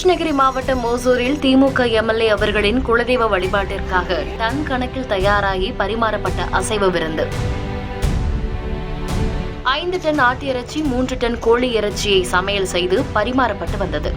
கிருஷ்ணகிரி மாவட்டம் ஓசூரில் திமுக எம்எல்ஏ அவர்களின் குலதெய்வ வழிபாட்டிற்காக டன் கணக்கில் தயாராகி பரிமாறப்பட்ட அசைவ விருந்து. 5 டன் ஆட்டு இறைச்சி, 3 டன் கோழி இறைச்சியை சமையல் செய்து பரிமாறப்பட்டு வந்தது.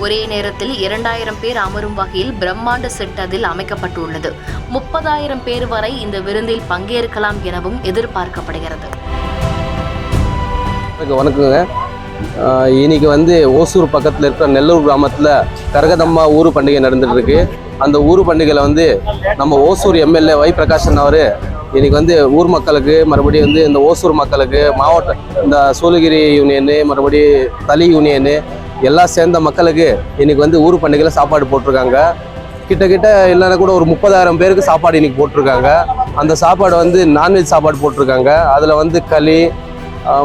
ஒரே நேரத்தில் 2000 பேர் அமரும் வகையில் பிரம்மாண்ட செட் அதில் அமைக்கப்பட்டுள்ளது. 30,000 பேர் வரை இந்த விருந்தில் பங்கேற்கலாம் எனவும் எதிர்பார்க்கப்படுகிறது. வணக்கங்க. இன்னைக்கு ஓசூர் பக்கத்தில் இருக்கிற நெல்லூர் கிராமத்தில் கரகதம்மா ஊர் பண்டிகை நடந்துட்டு இருக்கு. அந்த ஊர் பண்டிகையில் நம்ம ஓசூர் எம்எல்ஏ வை பிரகாஷன் அவர் இன்னைக்கு ஊர் மக்களுக்கு மறுபடியும் இந்த ஓசூர் மக்களுக்கு மாவட்ட இந்த சூளகிரி யூனியனு மறுபடியும் தளி யூனியனு எல்லாம் சேர்ந்த மக்களுக்கு இன்னைக்கு ஊர் பண்டிகையில் சாப்பாடு போட்டிருக்காங்க. கிட்ட இல்லைன்னா கூட ஒரு 30,000 பேருக்கு சாப்பாடு இன்னைக்கு போட்டிருக்காங்க. அந்த சாப்பாடு நான்வெஜ் சாப்பாடு போட்டிருக்காங்க. அதில் களி,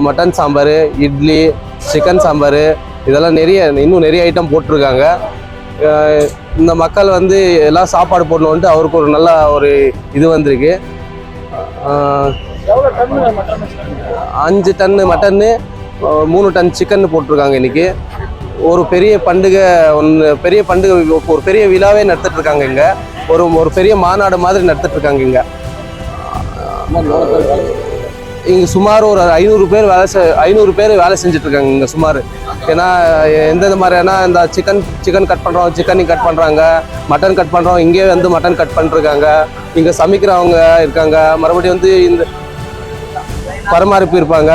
மட்டன் சாம்பார், இட்லி, சிக்கன் சாம்பார் இதெல்லாம் இன்னும் நிறைய ஐட்டம் போட்டிருக்காங்க. இந்த மக்கள் எல்லாம் சாப்பாடு போடணுன்ட்டு அவருக்கு ஒரு நல்ல ஒரு இது வந்திருக்கு. 5 டன்னு மட்டன்னு, 3 டன் சிக்கன் போட்டிருக்காங்க. இன்னைக்கு ஒரு பெரிய பண்டிகை ஒரு பெரிய விழாவே நடத்திட்டு இருக்காங்க. இங்கே ஒரு பெரிய மாநாடு மாதிரி நடத்திட்டு இருக்காங்க. இங்கே சுமார் ஒரு 500 பேர் வேலை செஞ்சுட்டு இருக்காங்க இங்கே சுமார். ஏன்னா எந்தெந்த மாதிரினா இந்த சிக்கன் கட் பண்ணுறோம், சிக்கன் கட் பண்ணுறாங்க, மட்டன் கட் பண்ணுறோம், இங்கே மட்டன் கட் பண்ணிருக்காங்க. இங்கே சமைக்கிறவங்க இருக்காங்க, மறுபடியும் இந்த பராமரிப்பு இருப்பாங்க,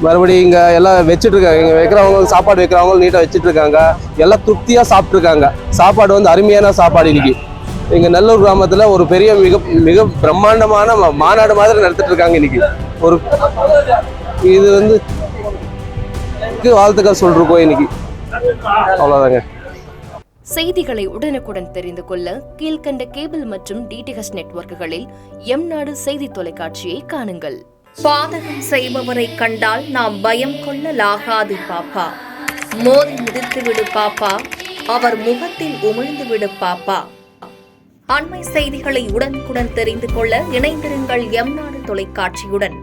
மறுபடியும் இங்கே எல்லாம் வச்சுட்டு இருக்காங்க. இங்கே வைக்கிறவங்க சாப்பாடு வைக்கிறவங்க நீட்டாக வச்சுட்டு இருக்காங்க. எல்லாம் திருப்தியாக சாப்பிட்ருக்காங்க. சாப்பாடு அருமையான சாப்பாடு. இன்னைக்கு இங்கே நெல்லூர் கிராமத்தில் ஒரு பெரிய மிக பிரம்மாண்டமான மாநாடு மாதிரி நடத்திட்டு இருக்காங்க. இன்னைக்கு ஒரு இது வாழ்த்துக்கள் சொல்றோம். இன்னைக்கு அவ்வளோதாங்க. செய்திகளை உடனுக்குடன் தெரிந்து கொள்ள கீழ்கண்ட கேபிள் மற்றும் டிடிஹெச் நெட்வொர்க்குகளில் எம்நாடு செய்தி தொலைக்காட்சியை காணுங்கள். பாதகம் செய்பவரை கண்டால் நாம் பயம் கொள்ளலாகாது பாப்பா. மோதி மிதித்து விடு பாப்பா, அவர் முகத்தில் உமிழ்ந்து விடு பாப்பா. அண்மை செய்திகளை உடனுக்குடன் தெரிந்து கொள்ள இணைந்திருங்கள் எம்நாடு தொலைக்காட்சியுடன்.